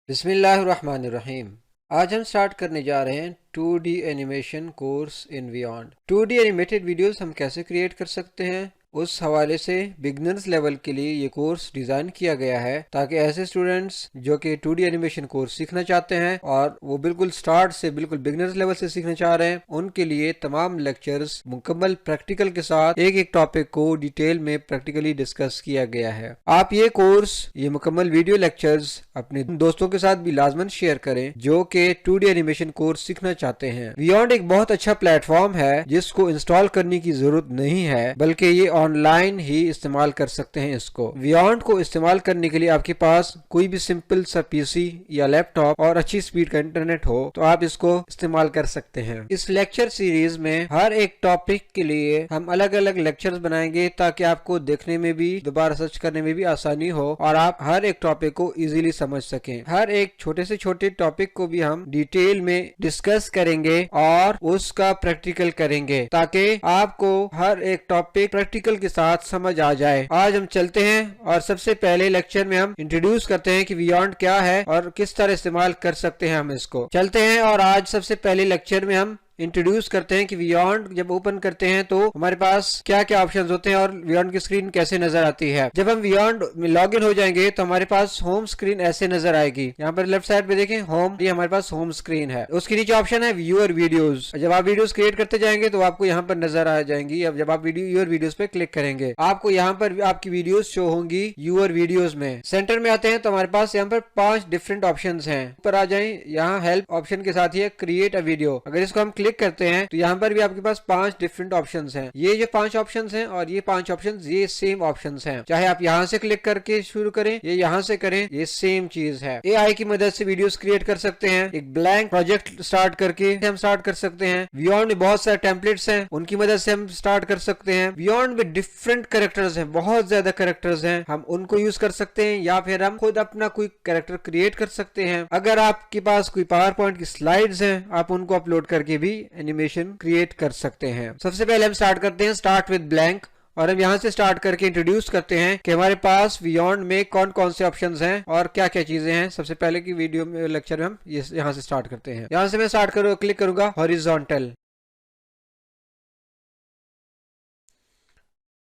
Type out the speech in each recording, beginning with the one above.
बिस्मिल्लाहिर्रहमानिर्रहीम। आज हम स्टार्ट करने जा रहे हैं 2D animation course in beyond. 2D animated videos हम कैसे क्रिएट कर सकते हैं, उस हवाले से बिगनर्स लेवल के लिए ये कोर्स डिज़ाइन किया गया है ताकि ऐसे स्टूडेंट्स जो कि 2D एनिमेशन कोर्स सीखना चाहते हैं और वो बिल्कुल स्टार्ट से बिल्कुल बिगनर्स लेवल से सीखना चाह रहे हैं, उनके लिए तमाम लेक्चर्स मुकम्मल प्रैक्टिकल के साथ एक एक टॉपिक को डिटेल में प्रैक्टिकली डिस्कस किया गया है। आप ये मुकम्मल वीडियो लेक्चर्स अपने दोस्तों के साथ भी लाजमन शेयर करें जो कि 2D एनिमेशन कोर्स सीखना चाहते हैं। बियॉन्ड एक बहुत अच्छा प्लेटफॉर्म है जिसको इंस्टॉल करने की जरूरत नहीं है, बल्कि ये ऑनलाइन ही इस्तेमाल कर सकते हैं। इसको बियॉन्ड को इस्तेमाल करने के लिए आपके पास कोई भी सिंपल सा पीसी या लैपटॉप और अच्छी स्पीड का इंटरनेट हो तो आप इसको इस्तेमाल कर सकते हैं। इस लेक्चर सीरीज में हर एक टॉपिक के लिए हम अलग अलग लेक्चर्स बनाएंगे ताकि आपको देखने में भी, दोबारा सर्च करने में भी आसानी हो और आप हर एक टॉपिक को इजीली समझ सकें। हर एक छोटे से छोटे टॉपिक को भी हम डिटेल में डिस्कस करेंगे और उसका प्रैक्टिकल करेंगे ताकि आपको हर एक टॉपिक प्रैक्टिकल के साथ समझ आ जाए। आज हम चलते हैं और सबसे पहले लेक्चर में हम इंट्रोड्यूस करते हैं कि बियॉन्ड क्या है और किस तरह इस्तेमाल कर सकते हैं हम इसको। चलते हैं और आज सबसे पहले लेक्चर में हम इंट्रोड्यूस करते हैं कि बियॉन्ड जब ओपन करते हैं तो हमारे पास क्या क्या ऑप्शंस होते हैं और बियॉन्ड की स्क्रीन कैसे नजर आती है। जब हम बियॉन्ड में लॉग इन हो जाएंगे तो हमारे पास होम स्क्रीन ऐसे नजर आएगी। यहाँ पर लेफ्ट साइड पे देखें होम, ये हमारे पास होम स्क्रीन है। उसके नीचे ऑप्शन है व्यूअर वीडियोस। जब आप वीडियोस क्रिएट करते जाएंगे तो आपको यहाँ पर नजर आ जाएंगी। अब जब आप व्यूअर वीडियोस पे क्लिक करेंगे आपको यहाँ पर आपकी वीडियोस शो होंगी व्यूअर वीडियोस में। सेंटर में आते हैं तो हमारे पास यहाँ पर 5 डिफरेंट ऑप्शन है। ऊपर आ जाए, यहाँ हेल्प ऑप्शन के साथ ही है क्रिएट अ वीडियो। अगर इसको हम क्लिक करते हैं तो यहाँ पर भी आपके पास 5 डिफरेंट ऑप्शंस हैं। ये जो 5 ऑप्शंस हैं और ये 5 ऑप्शंस ये सेम ऑप्शंस हैं। चाहे आप यहाँ से क्लिक करके शुरू करें या यहाँ से करें, ये सेम चीज है। एआई की मदद से वीडियोस क्रिएट कर सकते हैं। एक ब्लैंक प्रोजेक्ट स्टार्ट करके हम स्टार्ट कर सकते हैं। बियॉन्ड में बहुत सारे टेम्पलेट्स हैं, उनकी मदद से हम स्टार्ट कर सकते हैं। बियॉन्ड में डिफरेंट कैरेक्टर्स हैं, बहुत ज्यादा कैरेक्टर्स हैं, हम उनको यूज कर सकते हैं या फिर हम खुद अपना कोई कैरेक्टर क्रिएट कर सकते हैं। अगर आपके पास कोई पावर पॉइंट की स्लाइड्स हैं आप उनको अपलोड करके भी एनिमेशन क्रिएट कर सकते हैं। सबसे पहले हम स्टार्ट करते हैं स्टार्ट विद ब्लैंक और हम यहाँ से स्टार्ट करके इंट्रोड्यूस करते हैं कि हमारे पास बियॉन्ड में कौन कौन से ऑप्शंस हैं और क्या क्या चीजें हैं। सबसे पहले की वीडियो में लेक्चर में हम यहाँ से स्टार्ट करते हैं। यहाँ से मैं क्लिक करूंगा हॉरिजॉन्टल।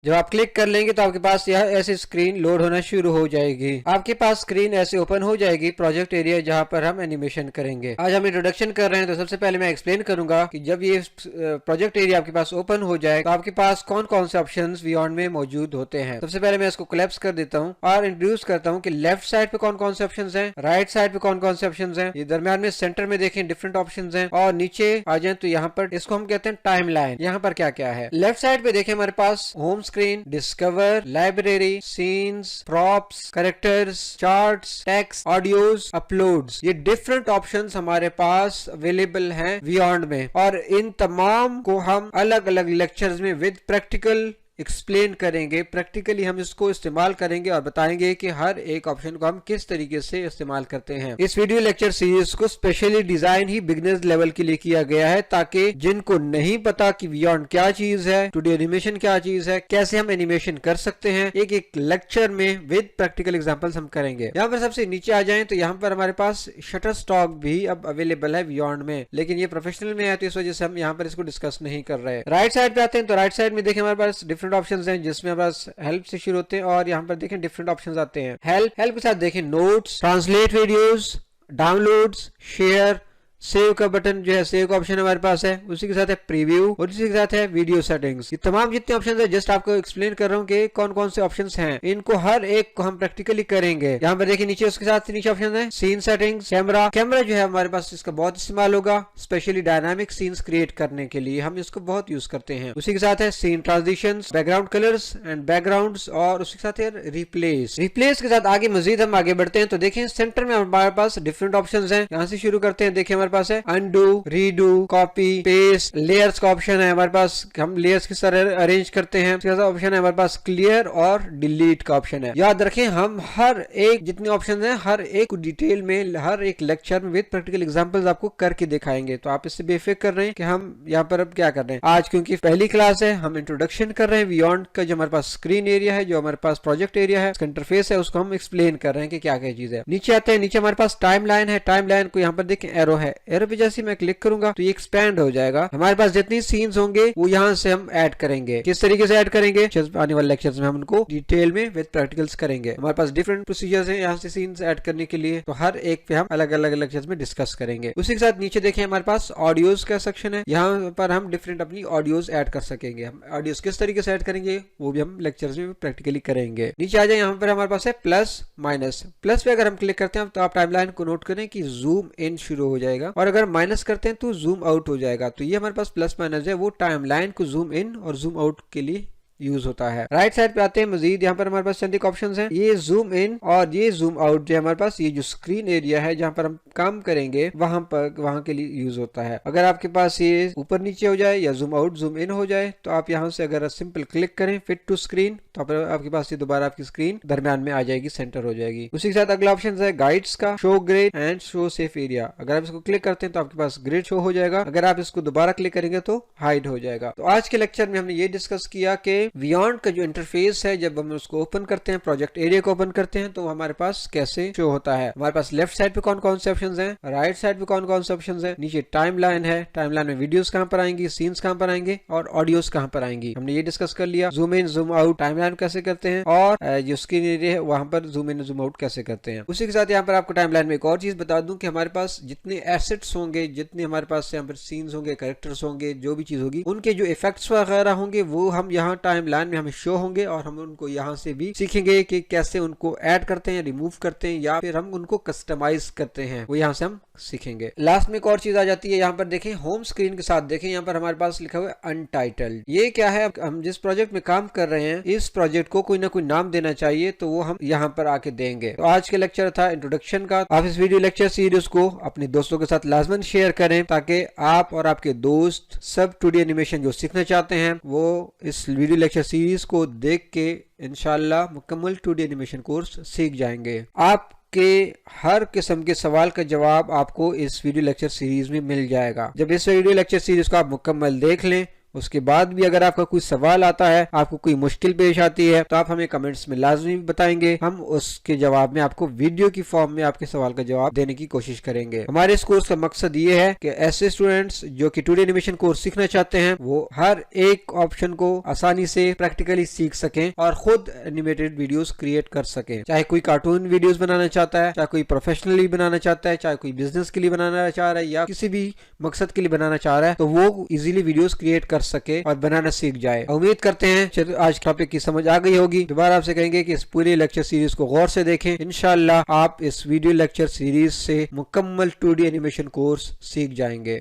जब आप क्लिक कर लेंगे तो आपके पास यह ऐसी स्क्रीन लोड होना शुरू हो जाएगी। आपके पास स्क्रीन ऐसे ओपन हो जाएगी, प्रोजेक्ट एरिया जहां पर हम एनिमेशन करेंगे। आज हम इंट्रोडक्शन कर रहे हैं तो सबसे पहले मैं एक्सप्लेन करूंगा कि जब ये प्रोजेक्ट एरिया आपके पास ओपन हो जाए तो आपके पास कौन कौन से ऑप्शंस बियॉन्ड में मौजूद होते हैं। सबसे पहले मैं इसको कोलैप्स कर देता हूँ और इंट्रोड्यूस करता हूँ कि लेफ्ट साइड पे कौन कौन से ऑप्शन है, राइट साइड पे कौन कौन से ऑप्शन है, ये दरमियान में सेंटर में देखें डिफरेंट ऑप्शन है और नीचे आ जाए तो यहाँ पर इसको हम कहते हैं टाइम लाइन। यहाँ पर क्या क्या है, लेफ्ट साइड पे देखें हमारे पास home screen, discover, library, scenes, props, characters, charts, text, audios, uploads. ये डिफरेंट ऑप्शंस हमारे पास अवेलेबल हैं बियॉन्ड में और इन तमाम को हम अलग अलग लेक्चर्स में विद प्रैक्टिकल एक्सप्लेन करेंगे। प्रैक्टिकली हम इसको इस्तेमाल करेंगे और बताएंगे कि हर एक ऑप्शन को हम किस तरीके से इस्तेमाल करते हैं। इस वीडियो लेक्चर सीरीज को स्पेशली डिजाइन ही बिगिनर्स लेवल के लिए किया गया है ताकि जिनको नहीं पता कि बियॉन्ड क्या चीज है, 2D एनिमेशन क्या चीज है, कैसे हम एनिमेशन कर सकते हैं, एक एक लेक्चर में विद प्रैक्टिकल एग्जाम्पल्स हम करेंगे। यहाँ पर सबसे नीचे आ जाए तो यहाँ पर हमारे पास शटर स्टॉक भी अब अवेलेबल है बियॉन्ड में, लेकिन ये प्रोफेशनल में है तो इस वजह से हम यहाँ पर इसको डिस्कस नहीं कर रहे। राइट साइड पे आते हैं तो राइट साइड में देखें हमारे पास डिफरेंट ऑप्शंस हैं जिसमें हमारे पास हेल्प से शुरू होते हैं और यहाँ पर देखें डिफरेंट ऑप्शंस आते हैं। हेल्प के साथ देखें notes, translate videos, downloads, share, save का बटन जो है, सेव का ऑप्शन हमारे पास है। उसी के साथ है प्रीव्यू और उसी के साथ है वीडियो सेटिंग्स। ये तमाम जितने ऑप्शंस है जस्ट आपको एक्सप्लेन कर रहा हूँ कि कौन कौन से ऑप्शंस हैं। इनको हर एक को हम प्रैक्टिकली करेंगे। यहाँ पर देखिए नीचे उसके साथ नीचे ऑप्शन है सीन सेटिंग्स, कैमरा जो है हमारे पास इसका बहुत इस्तेमाल होगा, स्पेशली डायनामिक सीन्स क्रिएट करने के लिए हम इसको बहुत यूज करते हैं। उसी के साथ है scene transitions, background colours and backgrounds और उसके साथ है रिप्लेस के साथ आगे मजीद हम आगे बढ़ते हैं तो देखें सेंटर में हमारे पास डिफरेंट ऑप्शंस हैं। यहाँ से शुरू करते हैं, देखिए हमारे हमारे पास है undo, redo, copy, paste, layers का ऑप्शन है हमारे पास, हम लेयर्स किस तरह अरेंज करते हैं, उसके बाद ऑप्शन है हमारे पास क्लियर और डिलीट का ऑप्शन है। याद रखें हम हर एक जितने ऑप्शन हैं हर एक डिटेल में हर एक लेक्चर में विद प्रैक्टिकल एग्जांपल्स आपको करके दिखाएंगे, तो आप इससे बेफिक्र कर रहे हैं कि हम यहाँ पर अब क्या कर रहे हैं। आज क्योंकि पहली क्लास है हम इंट्रोडक्शन कर रहे हैं बियॉन्ड का, जो हमारे पास स्क्रीन एरिया है, जो हमारे पास प्रोजेक्ट एरिया है, उसका इंटरफेस है, उसको हम एक्सप्लेन कर रहे हैं कि क्या क्या चीज है। नीचे आते हैं, नीचे हमारे पास टाइम लाइन है, टाइम लाइन को यहाँ पर देखें एरो है, एरो पे जैसे मैं क्लिक करूंगा तो ये एक्सपैंड हो जाएगा। हमारे पास जितनी सीन्स होंगे वो यहाँ से हम ऐड करेंगे। किस तरीके से ऐड करेंगे आने वाले लेक्चर्स में हम उनको डिटेल में विद प्रैक्टिकल्स करेंगे। हमारे पास डिफरेंट प्रोसीजर्स हैं यहाँ से सीन्स ऐड करने के लिए, तो हर एक पे हम अलग अलग लेक्चर्स में डिस्कस करेंगे। उसी के साथ नीचे देखें हमारे पास ऑडियोज का सेक्शन है, यहाँ पर हम डिफरेंट अपनी ऑडियोज ऐड कर सकेंगे। हम ऑडियोज किस तरीके से ऐड करेंगे वो भी हम लेक्चर्स में प्रैक्टिकली करेंगे। नीचे आ जाए, यहाँ पर हमारे पास है प्लस माइनस। प्लस पे अगर हम क्लिक करते हैं तो आप टाइमलाइन को नोट करें कि जूम इन शुरू हो जाएगा, और अगर माइनस करते हैं तो जूम आउट हो जाएगा। तो ये हमारे पास प्लस माइनस है, वो टाइमलाइन को जूम इन और जूम आउट के लिए यूज होता है। राइट साइड पे आते हैं, मजीद यहाँ पर हमारे पास चंद ऑप्शंस हैं, ये जूम इन और ये जूम आउट जो हमारे पास ये जो स्क्रीन एरिया है जहाँ पर हम काम करेंगे वहां के लिए यूज होता है। अगर आपके पास ये ऊपर नीचे हो जाए या जूम आउट जूम इन हो जाए तो आप यहाँ से अगर सिंपल क्लिक करें फिट टू स्क्रीन तो आपके पास ये दोबारा आपकी स्क्रीन दरम्यान में आ जाएगी, सेंटर हो जाएगी। उसी के साथ अगला ऑप्शन है गाइड्स का, show grid and show safe area. अगर आप इसको क्लिक करते हैं तो आपके पास ग्रिड शो हो जाएगा, अगर आप इसको दोबारा क्लिक करेंगे तो हाइड हो जाएगा। तो आज के लेक्चर में हमने ये डिस्कस किया कि बियॉन्ड का जो इंटरफेस है जब हम उसको ओपन करते हैं, प्रोजेक्ट एरिया को ओपन करते हैं तो हमारे पास कैसे शो होता है। हमारे पास लेफ्ट साइड पे कौन कौन से ऑप्शंस हैं, राइट साइड पे कौन कौन से ऑप्शंस हैं, नीचे टाइम लाइन है, टाइम लाइन में वीडियोस कहां पर आएंगी, सीन्स कहां पर आएंगे और ऑडियोस कहां पर आएंगी, हमने ये डिस्कस कर लिया। Zoom in zoom out time line कैसे करते हैं और जो स्क्रीन एरिया है वहां पर जूम इन जूम आउट कैसे करते हैं। उसी के साथ यहाँ पर आपको टाइम लाइन में एक और चीज बता दूं कि हमारे पास जितने एसेट्स होंगे, जितने हमारे पास यहाँ पर सीन्स होंगे, कैरेक्टर्स होंगे, जो भी चीज होगी, उनके जो इफेक्ट्स वगैरह होंगे वो हम यहाँ टाइम लाइन में हमें शो होंगे और हम उनको यहाँ से भी सीखेंगे कि कैसे उनको ऐड करते हैं, रिमूव करते हैं या फिर हम उनको कस्टमाइज करते हैं, वो यहाँ से हम सीखेंगे। लास्ट में एक और चीज आ जाती है, यहाँ पर देखें होम स्क्रीन के साथ देखें, यहाँ पर हमारे पास लिखा हुआ है अनटाइटल्ड। ये क्या है, हम जिस प्रोजेक्ट में काम कर रहे हैं इस प्रोजेक्ट को कोई ना कोई नाम देना चाहिए, तो वो हम यहाँ पर आके देंगे। तो आज के लेक्चर था इंट्रोडक्शन का। आप इस वीडियो लेक्चर सीरीज को अपने दोस्तों के साथ लाजमन शेयर करें ताकि आप और आपके दोस्त सब 2D एनिमेशन जो सीखना चाहते हैं वो इस वीडियो लेक्चर सीरीज को देख के इंशाल्लाह मुकम्मल 2D एनिमेशन कोर्स सीख जाएंगे। आपके हर किस्म के सवाल का जवाब आपको इस वीडियो लेक्चर सीरीज में मिल जाएगा। जब इस वीडियो लेक्चर सीरीज को आप मुकम्मल देख लें उसके बाद भी अगर आपका कोई सवाल आता है, आपको कोई मुश्किल पेश आती है, तो आप हमें कमेंट्स में लाजमी बताएंगे। हम उसके जवाब में आपको वीडियो की फॉर्म में आपके सवाल का जवाब देने की कोशिश करेंगे। हमारे इस कोर्स का मकसद ये है कि ऐसे स्टूडेंट्स जो कि 2D एनिमेशन कोर्स सीखना चाहते हैं वो हर एक ऑप्शन को आसानी से प्रैक्टिकली सीख सकें और खुद एनिमेटेड वीडियोस क्रिएट कर सकें। चाहे कोई कार्टून वीडियोस बनाना चाहता है, चाहे कोई प्रोफेशनली बनाना चाहता है, चाहे कोई बिजनेस के लिए बनाना चाह रहा है या किसी भी मकसद के लिए बनाना चाह रहा है, तो वो इजीली वीडियोस क्रिएट कर सके और बनाना सीख जाए। उम्मीद करते हैं आज टॉपिक की समझ आ गई होगी। दोबारा आपसे कहेंगे कि इस पूरे लेक्चर सीरीज को गौर से देखें, इंशाल्लाह आप इस वीडियो लेक्चर सीरीज से मुकम्मल 2D एनिमेशन कोर्स सीख जाएंगे।